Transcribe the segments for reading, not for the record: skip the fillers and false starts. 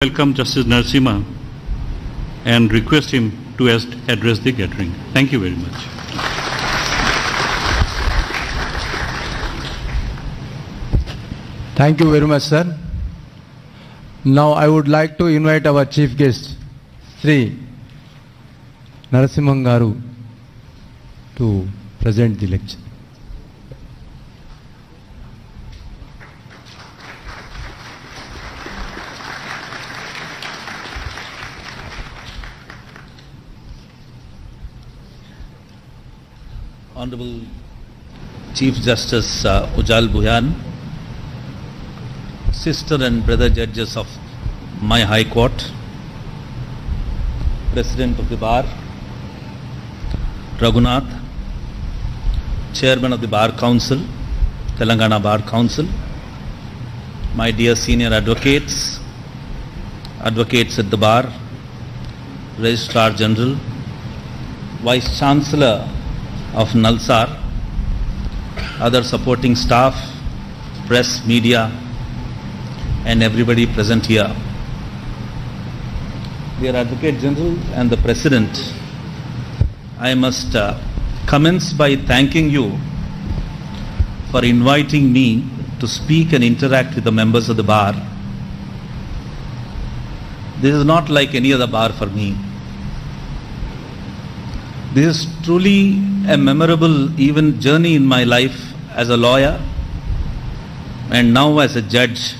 Welcome Justice Narasimha and request him to address the gathering. Thank you very much. Thank you very much, sir. Now I would like to invite our chief guest, Sri Narasimha Garu, to present the lecture. Honorable Chief Justice Ujjal Bhuyan, sister and brother judges of my High Court, President of the Bar, Raghunath, Chairman of the Bar Council, Telangana Bar Council, my dear senior advocates, advocates at the Bar, Registrar General, Vice Chancellor of Nalsar, other supporting staff, press, media, and everybody present here. Dear Advocate General and the President, I must commence by thanking you for inviting me to speak and interact with the members of the bar. This is not like any other bar for me. This is truly a memorable even journey in my life as a lawyer and now as a judge,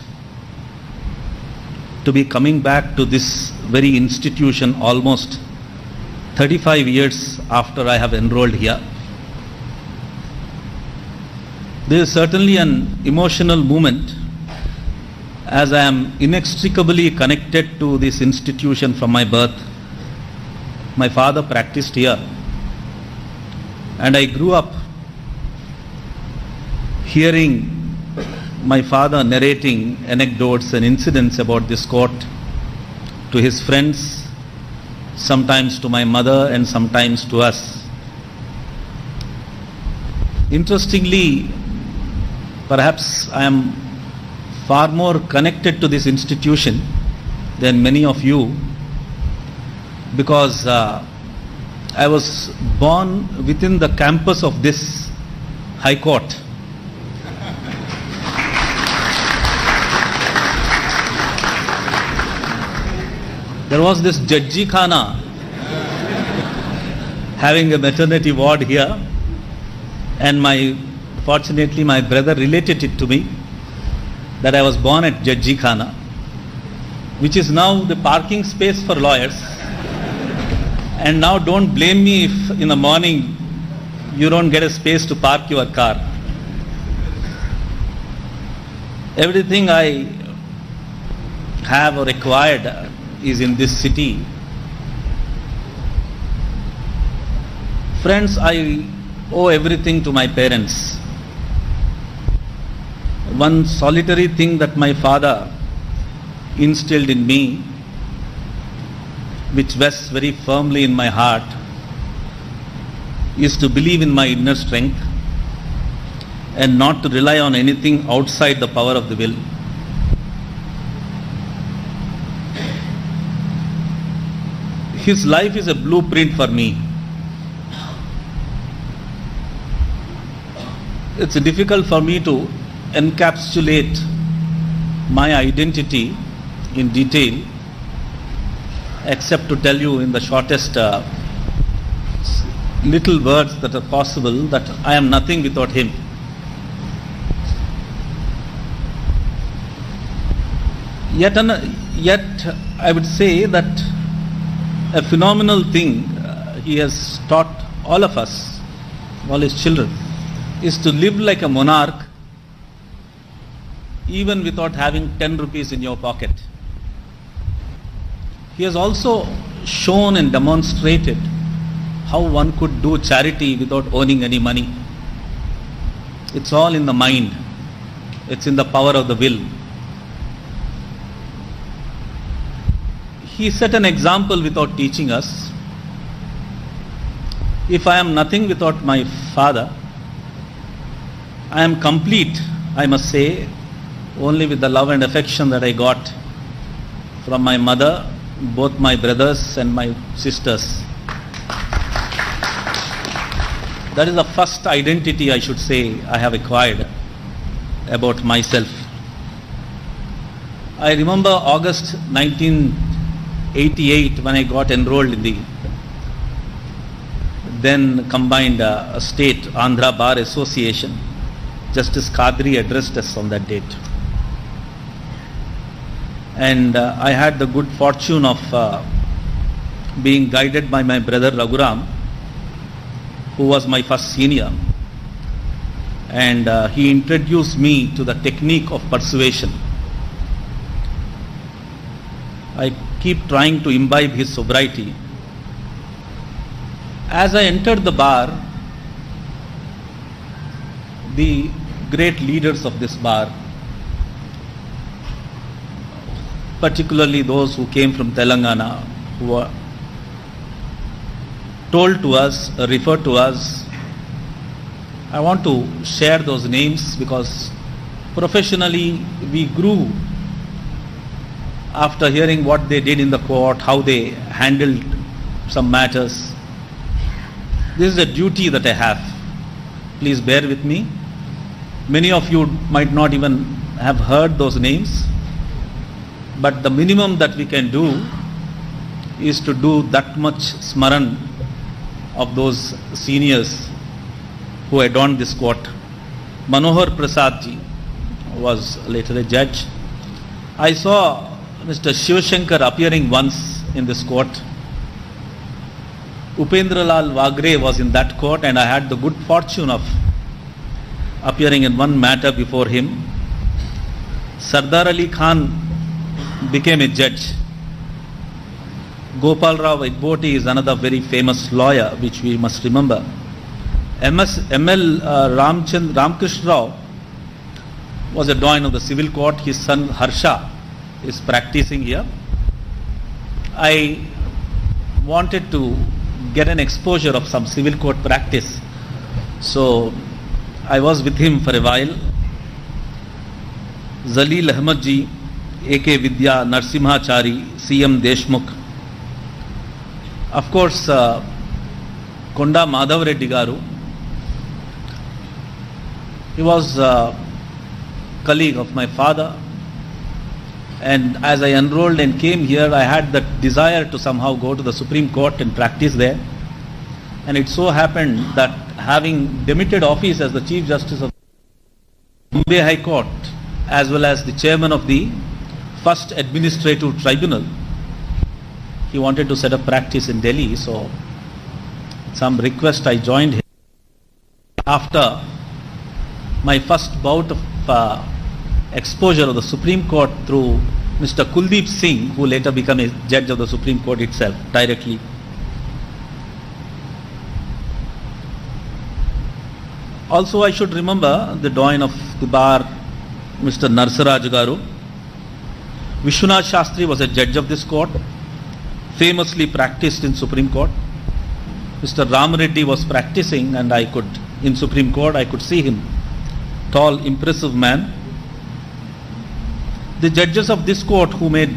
to be coming back to this very institution almost 35 years after I have enrolled here. This is certainly an emotional moment, as I am inextricably connected to this institution from my birth. My father practiced here, and I grew up hearing my father narrating anecdotes and incidents about this court to his friends, sometimes to my mother and sometimes to us. Interestingly, perhaps I am far more connected to this institution than many of you, because I was born within the campus of this High Court. There was this Judji Khana having a maternity ward here, and fortunately my brother related it to me that I was born at Judji Khana, which is now the parking space for lawyers. And now don't blame me if in the morning you don't get a space to park your car. Everything I have or acquired is in this city. Friends, I owe everything to my parents. One solitary thing that my father instilled in me, which rests very firmly in my heart, is to believe in my inner strength and not to rely on anything outside the power of the will. His life is a blueprint for me. It's difficult for me to encapsulate my identity in detail, except to tell you in the shortest little words that are possible that I am nothing without him. Yet I would say that a phenomenal thing he has taught all of us, all his children, is to live like a monarch even without having 10 rupees in your pocket. He has also shown and demonstrated how one could do charity without owning any money. It's all in the mind. It's in the power of the will. He set an example without teaching us. If I am nothing without my father, I am complete, I must say, only with the love and affection that I got from my mother, both my brothers and my sisters. That is the first identity, I should say, I have acquired about myself. I remember August 1988 when I got enrolled in the then combined state Andhra Bar Association. Justice Kadri addressed us on that date. And I had the good fortune of being guided by my brother Raghuram, who was my first senior. And he introduced me to the technique of persuasion. I keep trying to imbibe his sobriety. As I entered the bar, the great leaders of this bar, particularly those who came from Telangana, who were told to us, referred to us, I want to share those names because professionally we grew after hearing what they did in the court, how they handled some matters. This is a duty that I have. Please bear with me. Many of you might not even have heard those names, but the minimum that we can do is to do that much smaran of those seniors who adorned this court. Manohar Prasad ji was later a judge. I saw Mr. Shivashankar appearing once in this court. Upendra Lal Wagre was in that court, and I had the good fortune of appearing in one matter before him. Sardar Ali Khan became a judge. Gopal Rao Vaidboti is another very famous lawyer, which we must remember. ML Ramkrishna Rao was a doyen of the civil court. His son Harsha is practicing here. I wanted to get an exposure of some civil court practice, so I was with him for a while. Zalil Ahmad ji, A.K. Vidya, Narasimha Chari, C.M. Deshmukh. Of course, Konda Madhav Reddy Garu. He was a colleague of my father, and as I enrolled and came here, I had that desire to somehow go to the Supreme Court and practice there. And it so happened that having demitted office as the Chief Justice of Bombay High Court, as well as the chairman of the First Administrative Tribunal, he wanted to set up practice in Delhi, so some request I joined him. After my first bout of exposure of the Supreme Court through Mr. Kuldeep Singh, who later became a judge of the Supreme Court itself directly. Also, I should remember the doyen of the bar, Mr. Narsaraj Garu. Vishwanath Shastri was a judge of this court, famously practiced in Supreme Court. Mr. Ram Reddy was practicing, and in Supreme Court, I could see him. Tall, impressive man. The judges of this court who made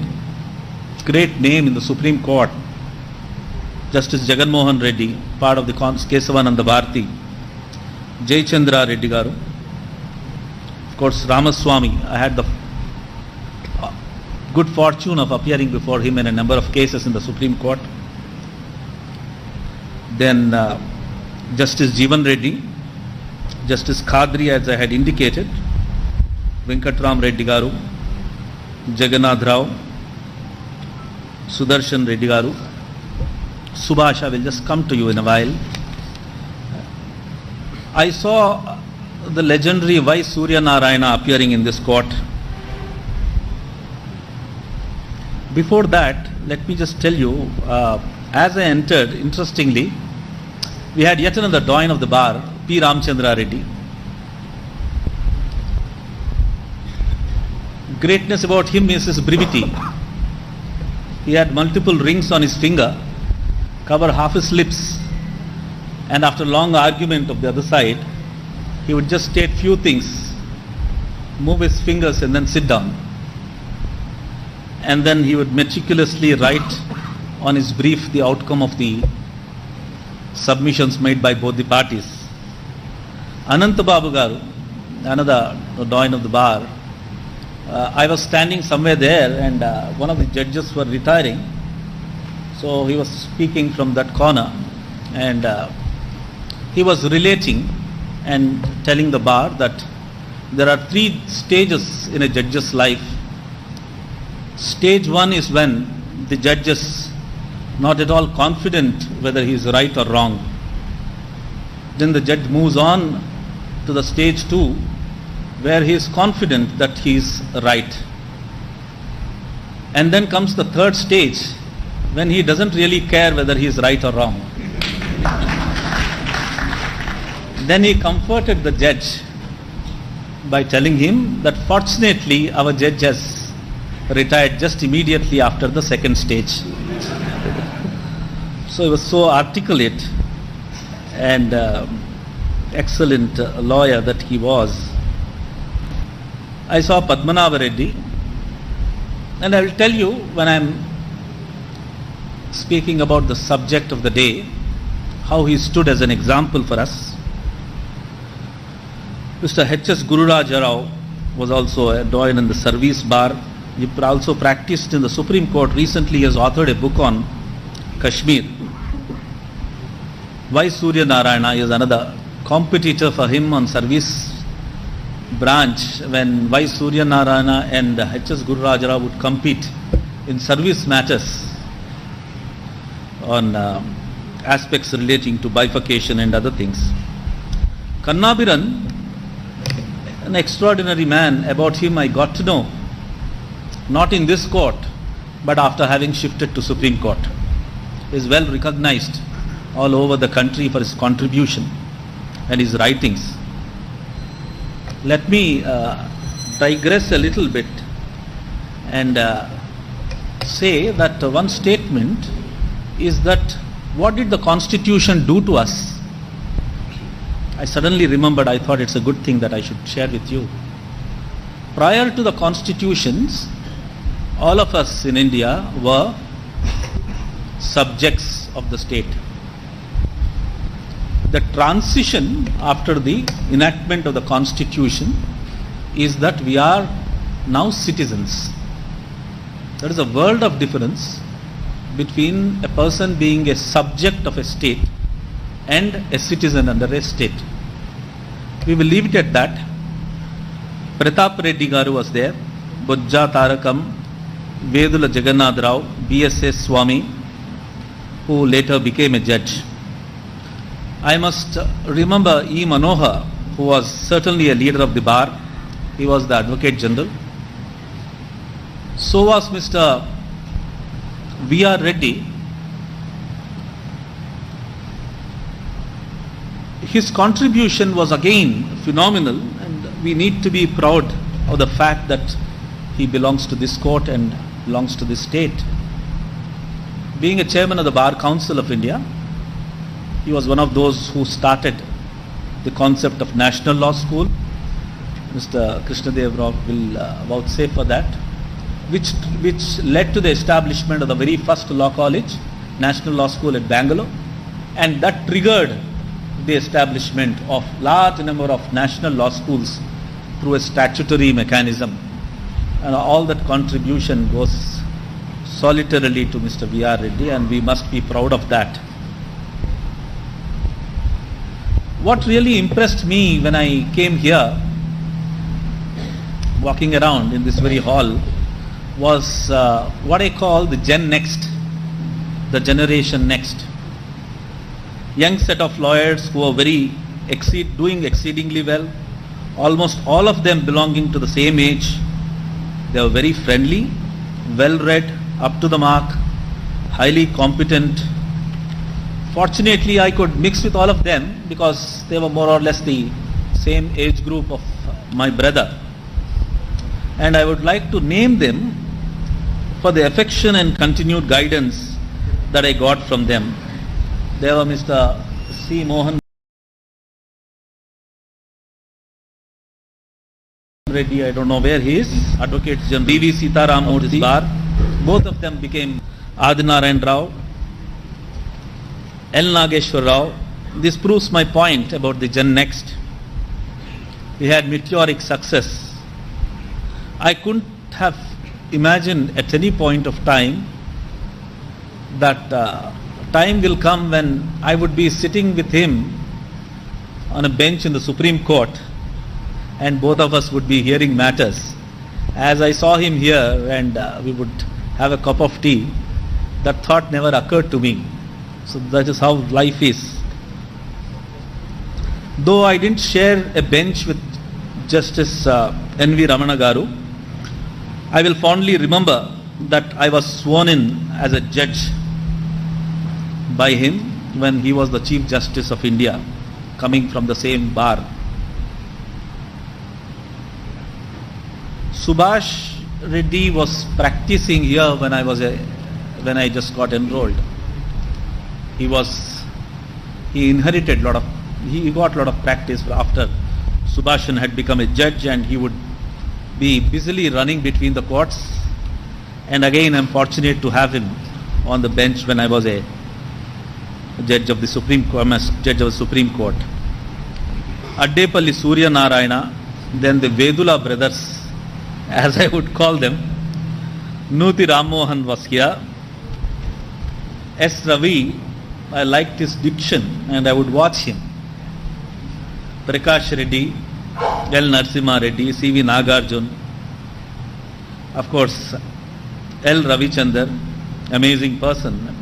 great name in the Supreme Court, Justice Jagan Mohan Reddy, part of the Kesavananda Bharati, Jayachandra Reddy Garu, of course Ramaswamy. I had the good fortune of appearing before him in a number of cases in the Supreme Court. Then Justice Jeevan Reddy, Justice Kadri, as I had indicated, Venkatram Reddy Garu, Jagannath Rao, Sudarshan Reddy Garu, Subhasha will just come to you in a while. I saw the legendary Y. Surya Narayana appearing in this court. Before that, let me just tell you, as I entered, interestingly, we had yet another doyen of the bar, P. Ramchandra Reddy. Greatness about him is his brevity. He had multiple rings on his finger, cover half his lips, and after long argument of the other side, he would just state few things, move his fingers and then sit down. and then he would meticulously write on his brief the outcome of the submissions made by both the parties. Ananta Babu Garu, another doyen of the bar, I was standing somewhere there, and one of the judges were retiring, so he was speaking from that corner, and he was relating and telling the bar that there are 3 stages in a judge's life. Stage 1 is when the judge is not at all confident whether he is right or wrong. Then the judge moves on to the stage 2, where he is confident that he is right. And then comes the 3rd stage, when he doesn't really care whether he is right or wrong. Then he comforted the judge by telling him that fortunately our judge has retired just immediately after the 2nd stage. So he was so articulate and excellent lawyer that he was. I saw Padmanabha Reddy, and I will tell you, when I am speaking about the subject of the day, how he stood as an example for us. Mr. H.S. Gururaj Rao was also a doyen in the service bar. He also practiced in the Supreme Court. Recently he has authored a book on Kashmir. Y. Surya Narayana is another competitor for him on service branch. When Y. Surya Narayana and H.S. Gururaj Rao would compete in service matters on aspects relating to bifurcation and other things. Kannabiran, an extraordinary man. About him I got to know not in this court, but after having shifted to Supreme Court. He is well recognized all over the country for his contribution and his writings. Let me digress a little bit and say that one statement is that what did the Constitution do to us? I suddenly remembered, I thought it's a good thing that I should share with you. Prior to the constitutions, all of us in India were subjects of the state. The transition after the enactment of the constitution is that we are now citizens. There is a world of difference between a person being a subject of a state and a citizen under a state. We will leave it at that. Pratap Reddy Garu was there, Bojja Tarakam, Vedula Jagannath Rao, B.S.S. Swami, who later became a judge. I must remember E. Manohar, who was certainly a leader of the bar. He was the Advocate General. So was Mr. V.R. Reddy. His contribution was again phenomenal, and we need to be proud of the fact that he belongs to this court and belongs to this state. Being a chairman of the Bar Council of India, he was one of those who started the concept of National Law School. Mr. Krishnadev Rao will vouchsafe for that, which led to the establishment of the very first law college, National Law School at Bangalore, and that triggered the establishment of large number of national law schools through a statutory mechanism. And all that contribution goes solitarily to Mr. V.R. Reddy, and we must be proud of that. What really impressed me when I came here, walking around in this very hall, was what I call the Gen Next, the generation next. Young set of lawyers who are doing exceedingly well, almost all of them belonging to the same age. They were very friendly, well read, up to the mark, highly competent. Fortunately, I could mix with all of them because they were more or less the same age group of my brother. And I would like to name them for the affection and continued guidance that I got from them. There were Mr. C. Mohan Reddy, I don't know where he is, Advocate General B.V. Sitaram Murthy Bar, Both of them became Adinarayan Rao, L. Nageshwar Rao. This proves my point about the Gen Next. We had meteoric success. I couldn't have imagined at any point of time that time will come when I would be sitting with him on a bench in the Supreme Court and both of us would be hearing matters. As I saw him here and we would have a cup of tea, that thought never occurred to me. So that is how life is. Though I didn't share a bench with Justice N.V. Ramana Garu, I will fondly remember that I was sworn in as a judge by him when he was the Chief Justice of India, coming from the same bar. Subhash Reddy was practicing here when I just got enrolled. He got a lot of practice after Subhashan had become a judge, and he would be busily running between the courts. And again, I'm fortunate to have him on the bench when I was a judge of the Supreme Court. Addepalli Surya Narayana, then the Vedula brothers, as I would call them. Nuti Rammohan was here. S. Ravi, I liked his diction and I would watch him. Prakash Reddy, L. Narasimha Reddy, C.V. Nagarjun, of course, L. Ravichandar, amazing person.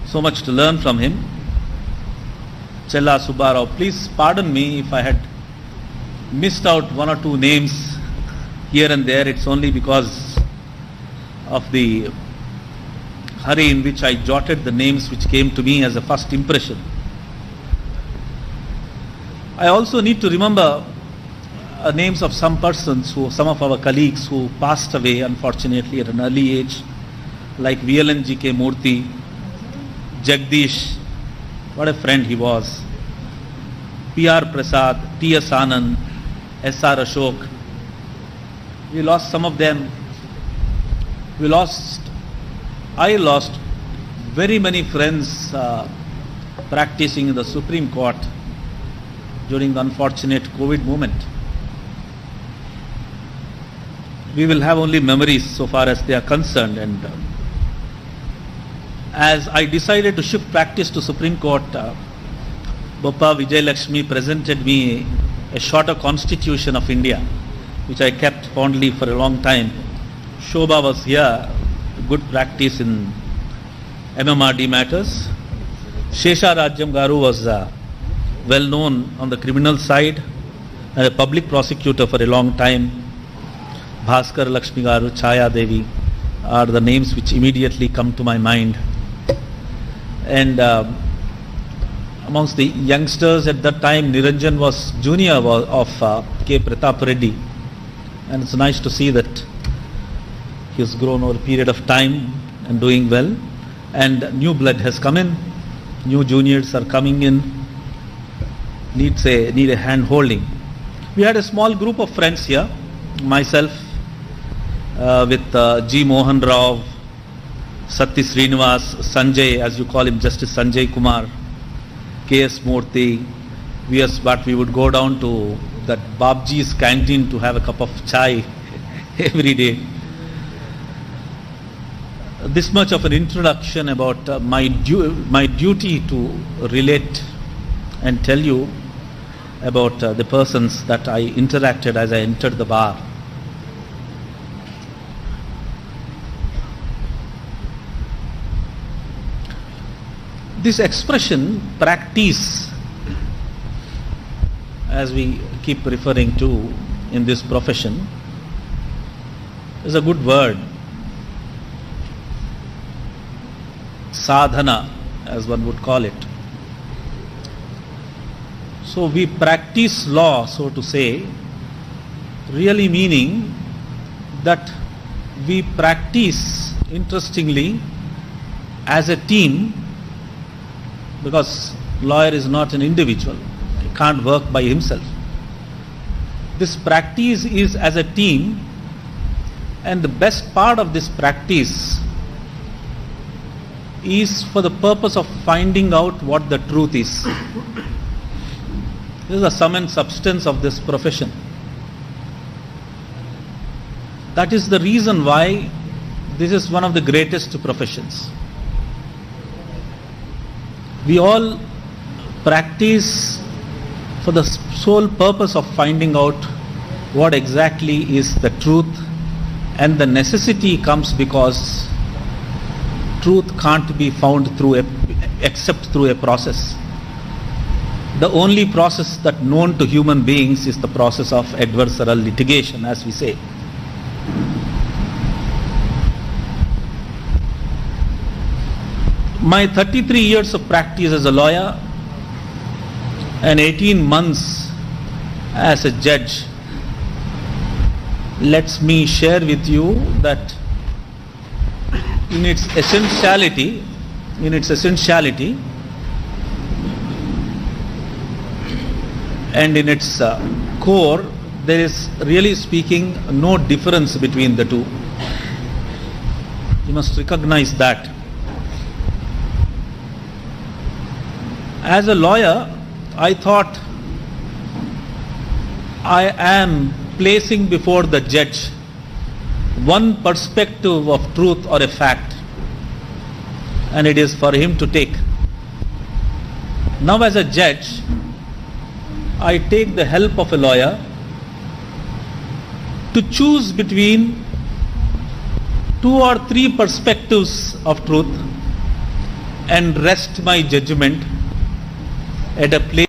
So much to learn from him. Chella Subbarao, please pardon me if I had missed out one or two names here and there. It's only because of the hurry in which I jotted the names which came to me as a first impression. I also need to remember names of some persons, some of our colleagues who passed away unfortunately at an early age, like VLNGK Murthy, Jagdish, what a friend he was, P.R. Prasad, T.S. Anand, S.R. Ashok. We lost some of them. I lost very many friends practicing in the Supreme Court during the unfortunate COVID moment. We will have only memories so far as they are concerned, and as I decided to shift practice to Supreme Court, Boppa Vijay Lakshmi presented me a shorter constitution of India, which I kept fondly for a long time. Shobha was here, good practice in MMRD matters. Shesha Rajyam Garu was well known on the criminal side and a public prosecutor for a long time. Bhaskar Lakshmi Garu, Chaya Devi are the names which immediately come to my mind. And amongst the youngsters at that time, Niranjan was junior of K. Pratap Reddy, and it's nice to see that he has grown over a period of time and doing well, and new blood has come in, new juniors are coming in, need a hand holding. We had a small group of friends here, myself with G. Mohan Rao, Satya Srinivas, Sanjay, as you call him, Justice Sanjay Kumar, K.S. Murthy. But we would go down to that Babji's canteen to have a cup of chai every day. This much of an introduction about my duty to relate and tell you about the persons that I interacted as I entered the bar. This expression, practice, as we keep referring to in this profession, is a good word. Sadhana, as one would call it. So we practice law, so to say, really meaning that we practice, interestingly, as a team, because lawyer is not an individual, he can't work by himself. This practice is as a team, And the best part of this practice is for the purpose of finding out what the truth is. This is the sum and substance of this profession. That is the reason why this is one of the greatest professions. We all practice for the sole purpose of finding out what exactly is the truth, and the necessity comes because truth can't be found except through a process. The only process that known to human beings is the process of adversarial litigation, as we say. My 33 years of practice as a lawyer and 18 months as a judge lets me share with you that in its essentiality, and in its core, there is really speaking no difference between the two. You must recognize that. As a lawyer, I thought I am placing before the judge one perspective of truth or a fact, and it is for him to take. Now as a judge, I take the help of a lawyer to choose between 2 or 3 perspectives of truth and rest my judgment at a place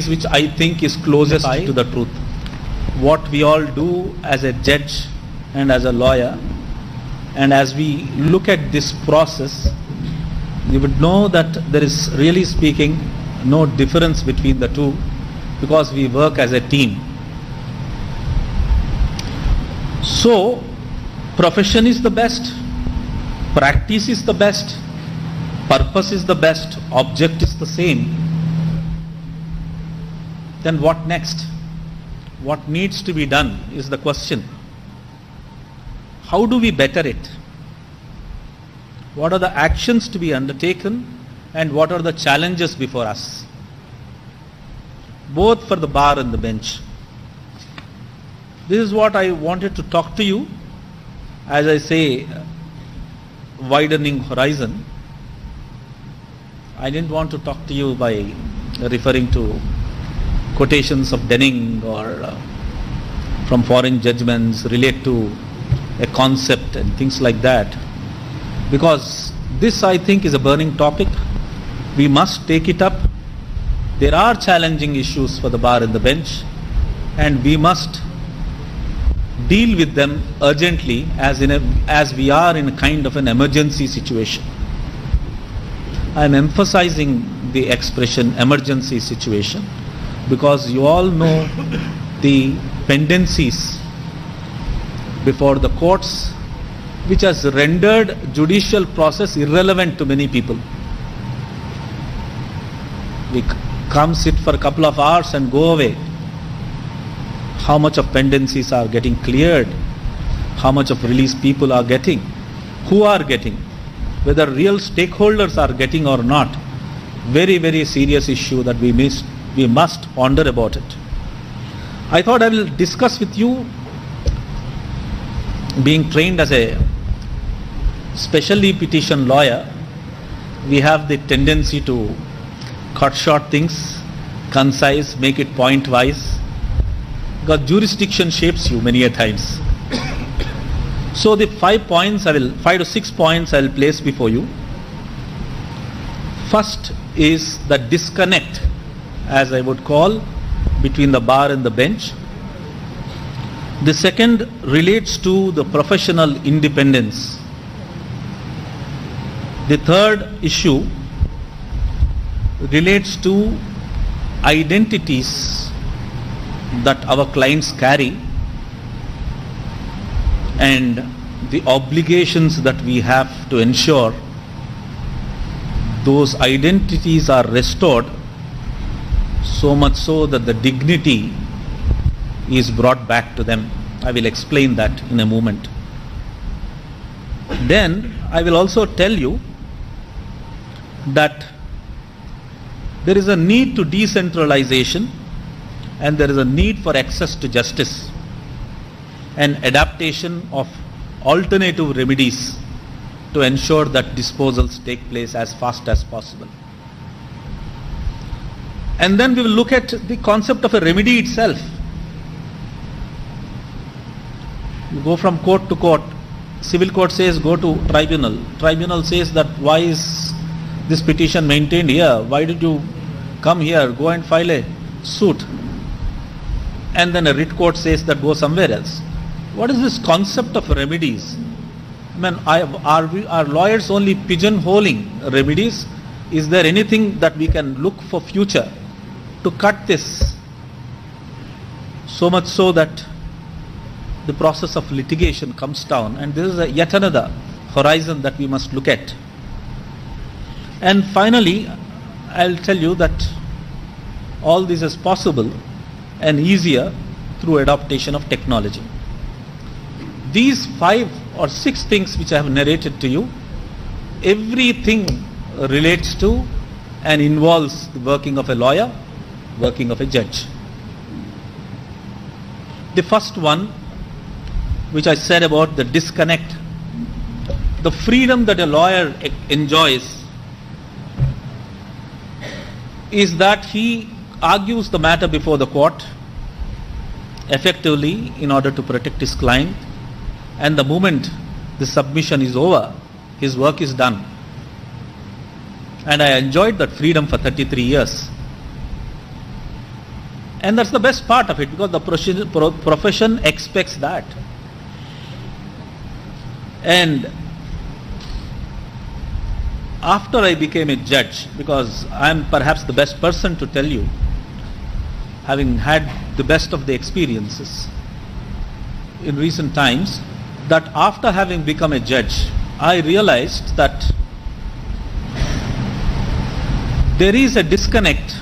which I think is closest to the truth. What we all do as a judge and as a lawyer, and as we look at this process, you would know that there is really speaking no difference between the two, because we work as a team. So, profession is the best, practice is the best, purpose is the best, object is the same. Then what next? What needs to be done is the question. How do we better it? What are the actions to be undertaken, and what are the challenges before us, both for the bar and the bench? This is what I wanted to talk to you. As I say, widening horizon. I didn't want to talk to you by referring to quotations of Denning or from foreign judgments relate to a concept and things like that, because this, I think, is a burning topic. We must take it up. There are challenging issues for the bar and the bench, and we must deal with them urgently as we are in a kind of an emergency situation. I am emphasizing the expression emergency situation because you all know the pendencies before the courts, which has rendered judicial process irrelevant to many people. We come sit for a couple of hours and go away. How much of pendencies are getting cleared? How much of release people are getting? Who are getting? Whether real stakeholders are getting or not. Very, very serious issue that we must ponder about it. I thought I will discuss with you, being trained as a specially petition lawyer, we have the tendency to cut short things, concise, make it point wise, because jurisdiction shapes you many a times. So the 5 to 6 points I will place before you. First is the disconnect, as I would call, between the bar and the bench. The second relates to the professional independence. The third issue relates to identities that our clients carry and the obligations that we have to ensure those identities are restored, so much so that the dignity is brought back to them. I will explain that in a moment. Then I will also tell you that there is a need to decentralization and there is a need for access to justice and adaptation of alternative remedies to ensure that disposals take place as fast as possible. And then we will look at the concept of a remedy itself. You go from court to court. Civil court says go to tribunal. Tribunal says that why is this petition maintained here? Why did you come here? Go and file a suit. And then a writ court says that go somewhere else. What is this concept of remedies? I mean, are lawyers only pigeonholing remedies? Is there anything that we can look for future to cut this? So much so that the process of litigation comes down, and this is yet another horizon that we must look at. And finally, I'll tell you that all this is possible and easier through adaptation of technology. These 5 or 6 things which I have narrated to you, everything relates to and involves the working of a lawyer, working of a judge. The first one, which I said about the disconnect, the freedom that a lawyer enjoys is that he argues the matter before the court effectively in order to protect his client, and the moment the submission is over, his work is done. And I enjoyed that freedom for 33 years. And that's the best part of it, because the profession expects that. And after I became a judge, because I am perhaps the best person to tell you, having had the best of the experiences in recent times, that after having become a judge, I realized that there is a disconnect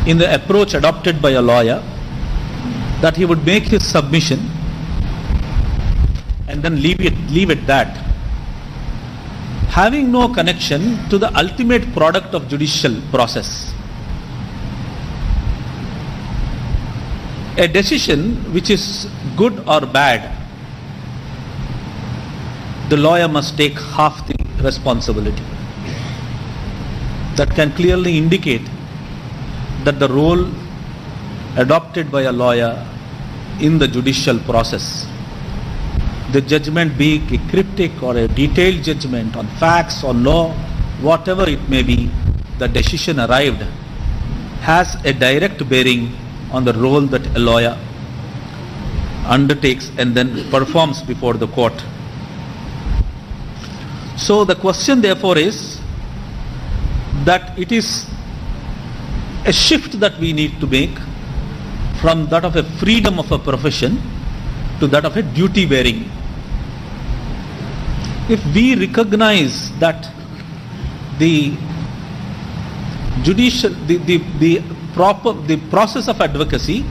in the approach adopted by a lawyer, that he would make his submission and then leave it that, having no connection to the ultimate product of judicial process. A decision which is good or bad, the lawyer must take half the responsibility. That can clearly indicate that the role adopted by a lawyer in the judicial process, the judgment be a cryptic or a detailed judgment on facts or law, whatever it may be, the decision arrived has a direct bearing on the role that a lawyer undertakes and then performs before the court. So the question therefore is that it is a shift that we need to make from that of a freedom of a profession to that of a duty bearing. If we recognize that the judicial, the process of advocacy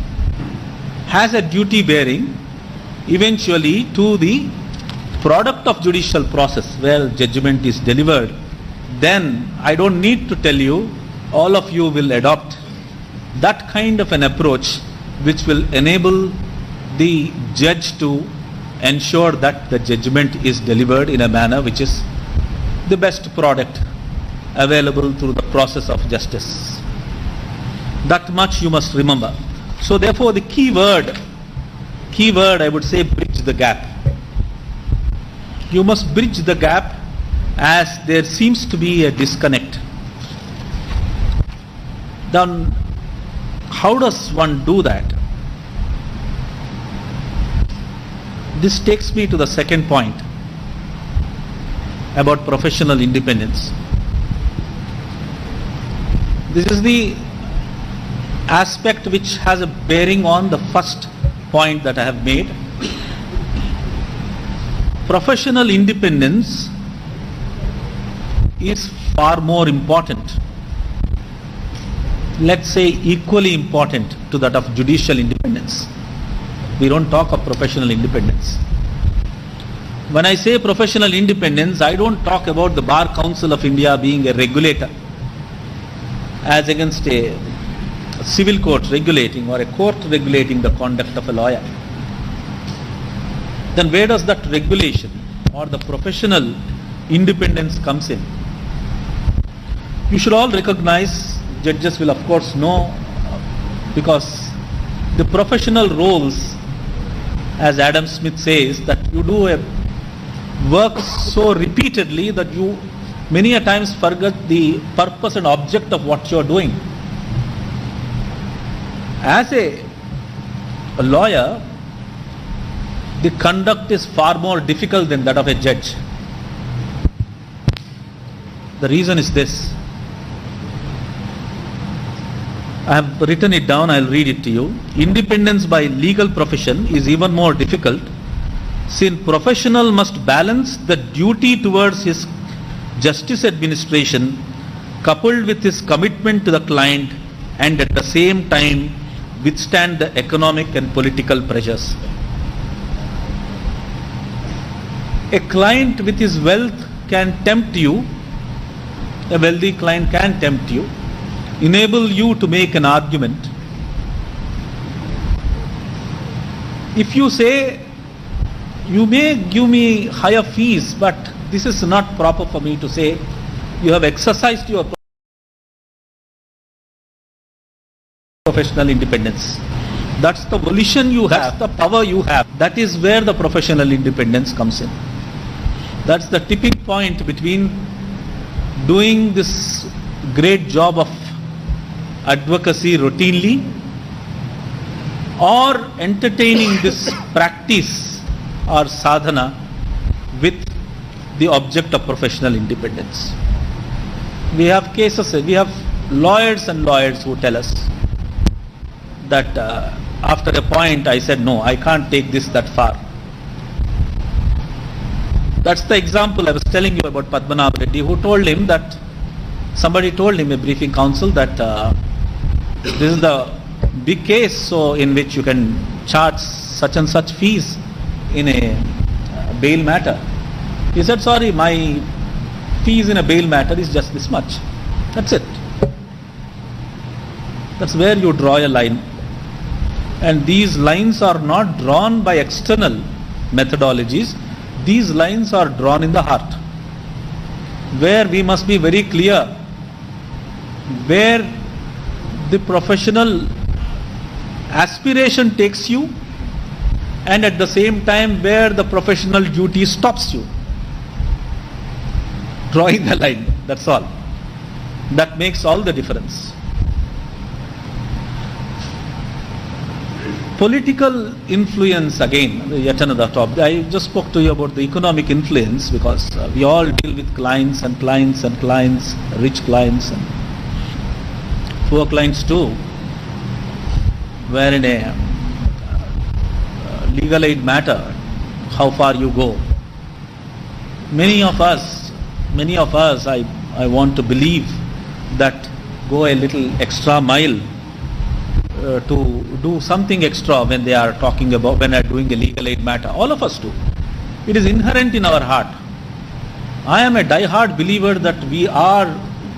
has a duty bearing eventually to the product of judicial process where judgment is delivered, then I don't need to tell you, all of you will adopt that kind of an approach which will enable the judge to ensure that the judgment is delivered in a manner which is the best product available through the process of justice. That much you must remember. So therefore the key word I would say, bridge the gap. You must bridge the gap as there seems to be a disconnect. Then how does one do that? This takes me to the second point about professional independence. This is the aspect which has a bearing on the first point that I have made. Professional independence is far more important, let's say equally important to that of judicial independence. We don't talk of professional independence. When I say professional independence, I don't talk about the Bar Council of India being a regulator as against a civil court regulating or a court regulating the conduct of a lawyer. Then where does that regulation or the professional independence comes in? You should all recognize, judges will of course know, because the professional roles, as Adam Smith says, that you do a work so repeatedly that you many a times forget the purpose and object of what you are doing. As a lawyer, the conduct is far more difficult than that of a judge. The reason is this. I have written it down, I will read it to you. Independence by legal profession is even more difficult, since professional must balance the duty towards his justice administration coupled with his commitment to the client, and at the same time withstand the economic and political pressures. A client with his wealth can tempt you, a wealthy client can tempt you, enable you to make an argument. If you say, you may give me higher fees, but this is not proper for me to say, you have exercised your professional independence. That's the volition you have, the power you have. That is where the professional independence comes in. That's the tipping point between doing this great job of advocacy routinely or entertaining this practice or sadhana with the object of professional independence. We have cases, we have lawyers and lawyers who tell us that after a point I said, no, I can't take this that far. That's the example I was telling you about Padmanabh Reddy, who told him that, somebody told him, a briefing counsel, that this is the big case so in which you can charge such and such fees in a bail matter. He said, sorry, my fees in a bail matter is just this much. That's it. That's where you draw a line. And these lines are not drawn by external methodologies. These lines are drawn in the heart, where we must be very clear where the professional aspiration takes you, and at the same time where the professional duty stops you. Drawing the line, that's all. That makes all the difference. Political influence, again, yet another topic. I just spoke to you about the economic influence, because we all deal with clients and clients and clients, rich clients and poor clients too, where in a legal aid matter, how far you go. Many of us, I want to believe that go a little extra mile to do something extra when they are talking about, when they are doing a legal aid matter. All of us do. It is inherent in our heart. I am a die-hard believer that we are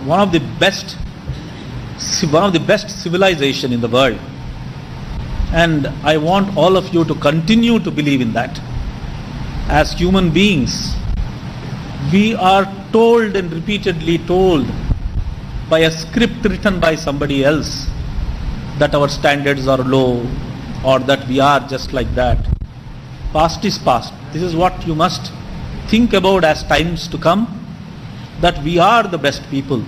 one of the best civilization in the world. And I want all of you to continue to believe in that. As human beings, we are told and repeatedly told by a script written by somebody else that our standards are low, or that we are just like that. Past is past. This is what you must think about as times to come, that we are the best people,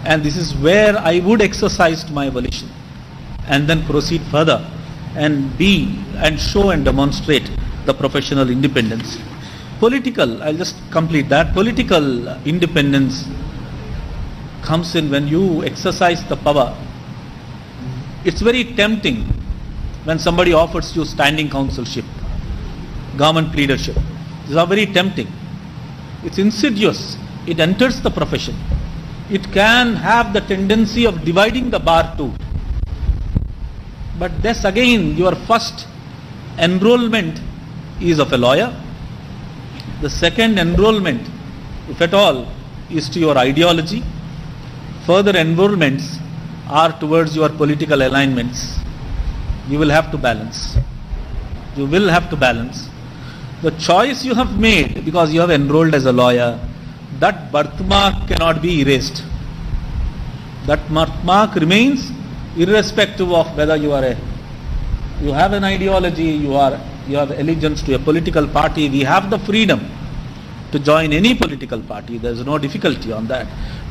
and this is where I would exercise my volition and then proceed further and be and show and demonstrate the professional independence. Political, I'll just complete that. Political independence comes in when you exercise the power. It's very tempting when somebody offers you standing counselship, government leadership. These are very tempting. It's insidious. It enters the profession. It can have the tendency of dividing the bar too. But this again, your first enrollment is of a lawyer. The second enrollment, if at all, is to your ideology. Further enrollments are towards your political alignments. You will have to balance. You will have to balance. The choice you have made because you have enrolled as a lawyer, that birthmark cannot be erased. That birthmark remains irrespective of whether you have an ideology, you have allegiance to a political party. We have the freedom to join any political party. There is no difficulty on that.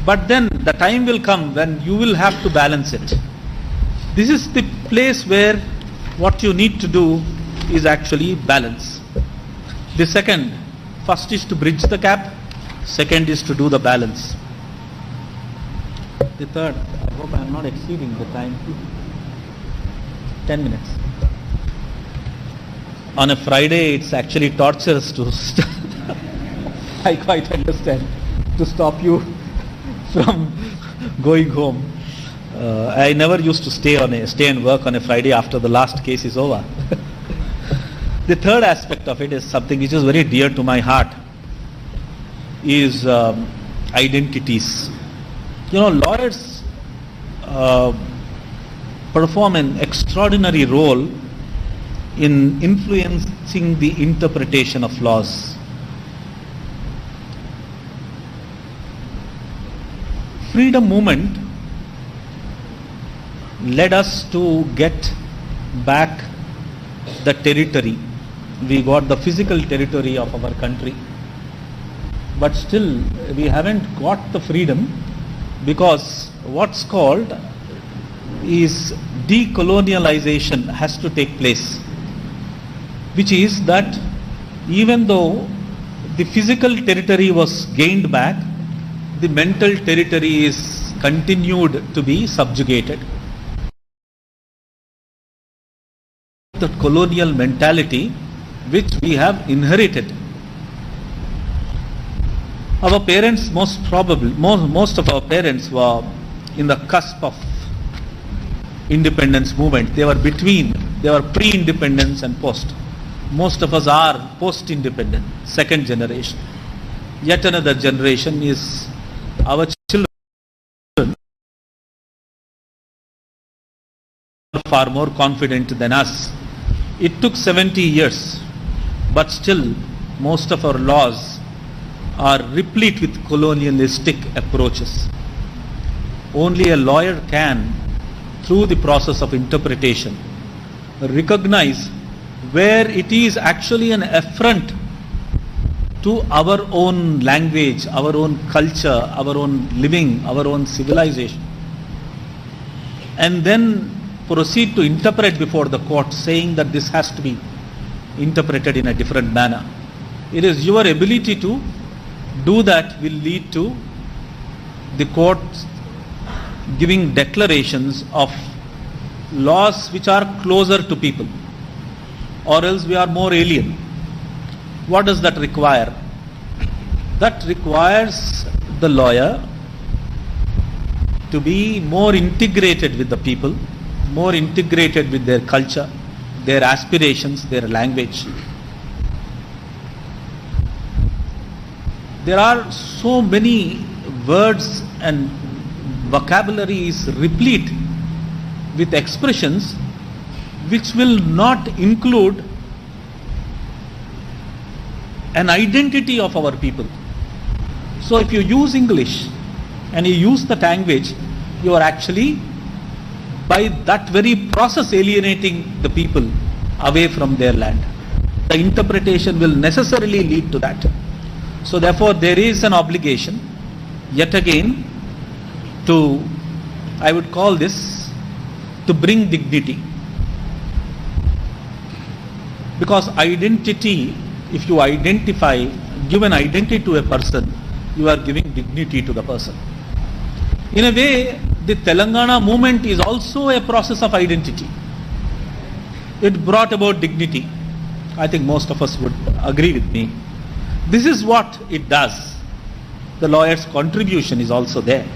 But then the time will come when you will have to balance it. This is the place where what you need to do is actually balance. The first is to bridge the gap. Second is to do the balance. The third, I hope I am not exceeding the time. 10 minutes. On a Friday, it's actually torturous to I quite understand, to stop you from going home. I never used to stay and work on a Friday after the last case is over. The third aspect of it is something which is very dear to my heart, is identities. Lawyers perform an extraordinary role in influencing the interpretation of laws. Freedom movement led us to get back the territory. We got the physical territory of our country, but still we haven't got the freedom, because what's called is decolonialization has to take place, which is that even though the physical territory was gained back, the mental territory is continued to be subjugated. The colonial mentality which we have inherited. Our parents, most of our parents were in the cusp of independence movement. They were pre-independence and post. Most of us are post-independent, second generation. Yet another generation is our children are far more confident than us. It took 70 years, but still most of our laws are replete with colonialistic approaches. Only a lawyer can, through the process of interpretation, recognize where it is actually an affront to our own language, our own culture, our own living, our own civilization, and then proceed to interpret before the court, saying that this has to be interpreted in a different manner. It is your ability to do that will lead to the court giving declarations of laws which are closer to people, or else we are more alien. What does that require? That requires the lawyer to be more integrated with the people, more integrated with their culture, their aspirations, their language. There are so many words and vocabularies replete with expressions which will not include an identity of our people. So if you use English and you use the language, you are actually by that very process alienating the people away from their land. The interpretation will necessarily lead to that. So therefore there is an obligation yet again to, I would call this, to bring dignity. Because identity, if you identify, give an identity to a person, you are giving dignity to the person. In a way, the Telangana movement is also a process of identity. It brought about dignity. I think most of us would agree with me. This is what it does. The lawyer's contribution is also there.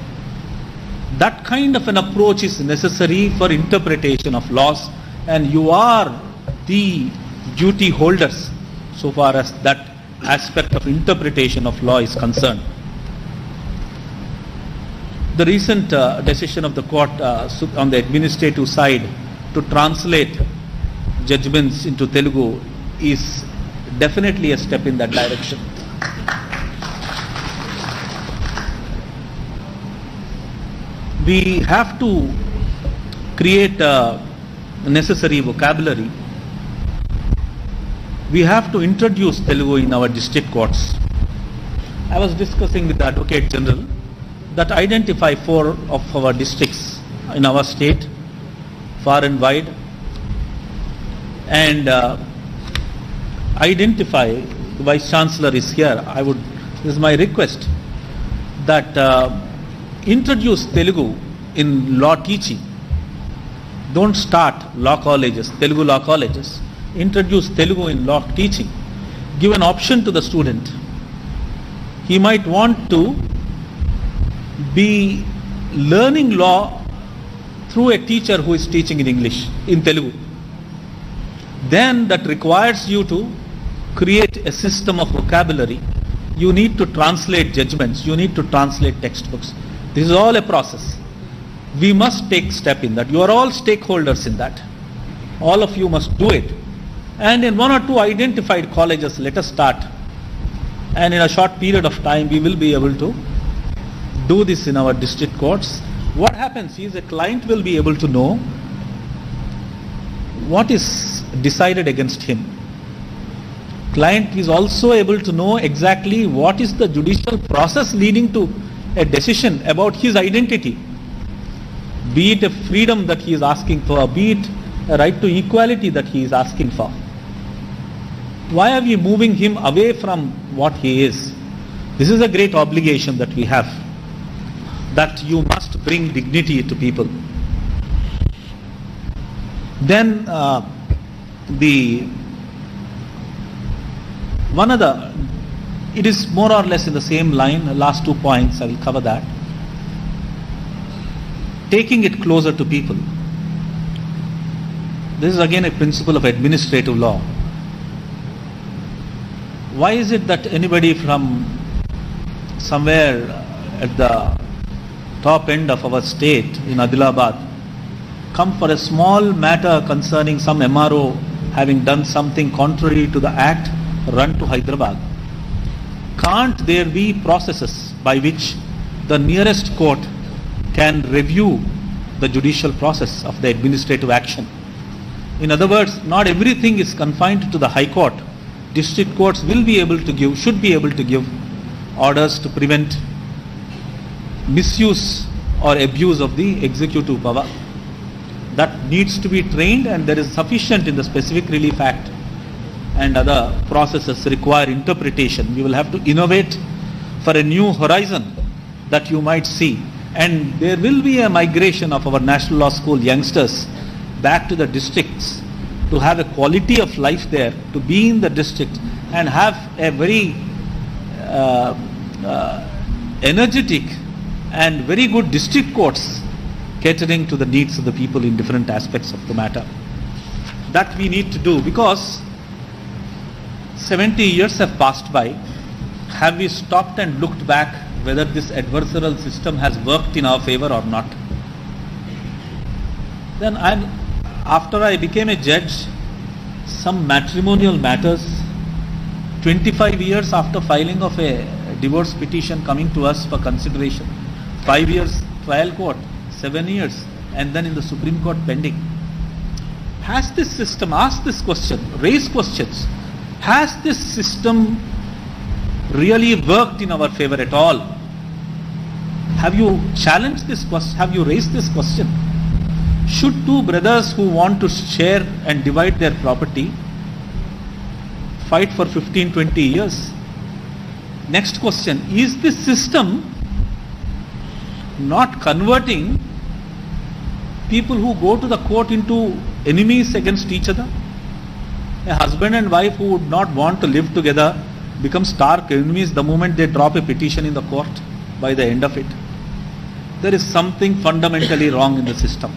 That kind of an approach is necessary for interpretation of laws, and you are the duty holders so far as that aspect of interpretation of law is concerned. The recent decision of the court on the administrative side to translate judgments into Telugu is definitely a step in that direction. We have to create a necessary vocabulary. We have to introduce Telugu in our district courts. I was discussing with the Advocate General that identify 4 of our districts in our state, far and wide, and identify, the Vice Chancellor is here, this is my request, that introduce Telugu in law teaching. Don't start law colleges, Telugu law colleges. Introduce Telugu in law teaching. Give an option to the student. He might want to be learning law through a teacher who is teaching in English, in Telugu. Then that requires you to create a system of vocabulary. You need to translate judgments. You need to translate textbooks. This is all a process. We must take step in that. You are all stakeholders in that. All of you must do it. And in 1 or 2 identified colleges, let us start. And in a short period of time, we will be able to do this in our district courts. What happens is a client will be able to know what is decided against him. Client is also able to know exactly what is the judicial process leading to a decision about his identity. Be it a freedom that he is asking for, be it a right to equality that he is asking for. Why are we moving him away from what he is? This is a great obligation that we have, that you must bring dignity to people. Then it is more or less in the same line, the last 2 points, I will cover that. Taking it closer to people. This is again a principle of administrative law. Why is it that anybody from somewhere at the top end of our state in Adilabad come for a small matter concerning some MRO having done something contrary to the act, run to Hyderabad? Can't there be processes by which the nearest court can review the judicial process of the administrative action? In other words, not everything is confined to the High Court. District courts will be able to give, should be able to give orders to prevent misuse or abuse of the executive power. That needs to be trained, and there is sufficient in the Specific Relief Act and other processes require interpretation. We will have to innovate for a new horizon that you might see. And there will be a migration of our National Law School youngsters back to the districts to have a quality of life there, to be in the district and have a very energetic and very good district courts catering to the needs of the people in different aspects of the matter. That we need to do, because 70 years have passed by. Have we stopped and looked back whether this adversarial system has worked in our favor or not? Then after I became a judge, some matrimonial matters, 25 years after filing of a divorce petition coming to us for consideration, 5 years trial court, 7 years, and then in the Supreme Court pending. Has this system, ask this question, raise questions, has this system really worked in our favor at all? Have you challenged this question? Have you raised this question? Should 2 brothers who want to share and divide their property fight for 15-20 years? Next question, is this system not converting people who go to the court into enemies against each other? A husband and wife who would not want to live together become stark enemies the moment they drop a petition in the court by the end of it. There is something fundamentally wrong in the system.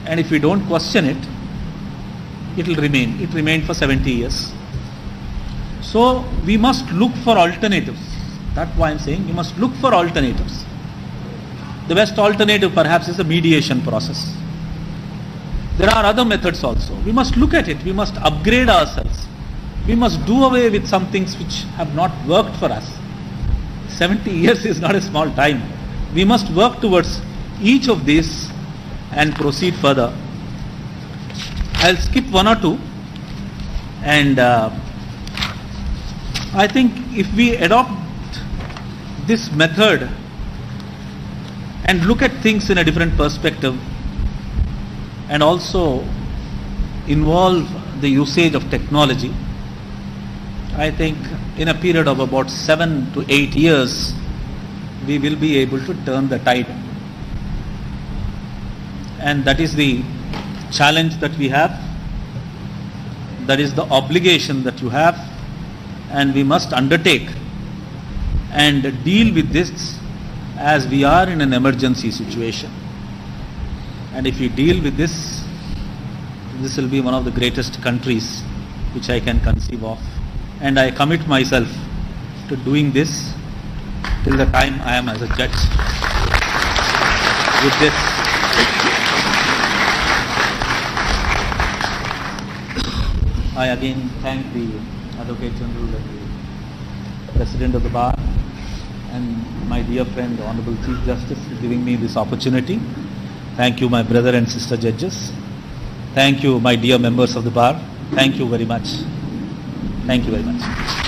And if we don't question it, it will remain. It remained for 70 years. So we must look for alternatives. That's why I'm saying you must look for alternatives. The best alternative perhaps is a mediation process. There are other methods also. We must look at it. We must upgrade ourselves. We must do away with some things which have not worked for us. 70 years is not a small time. We must work towards each of these and proceed further. I'll skip one or two, and I think if we adopt this method and look at things in a different perspective and also involve the usage of technology, I think in a period of about 7 to 8 years, we will be able to turn the tide. And that is the challenge that we have. That is the obligation that you have, and we must undertake and deal with this as we are in an emergency situation. And if we deal with this, this will be one of the greatest countries which I can conceive of. And I commit myself to doing this till the time I am as a judge. With this, I again thank the Advocate General and the President of the Bar and my dear friend, the Honorable Chief Justice, for giving me this opportunity. Thank you, my brother and sister judges. Thank you, my dear members of the Bar. Thank you very much. Thank you very much.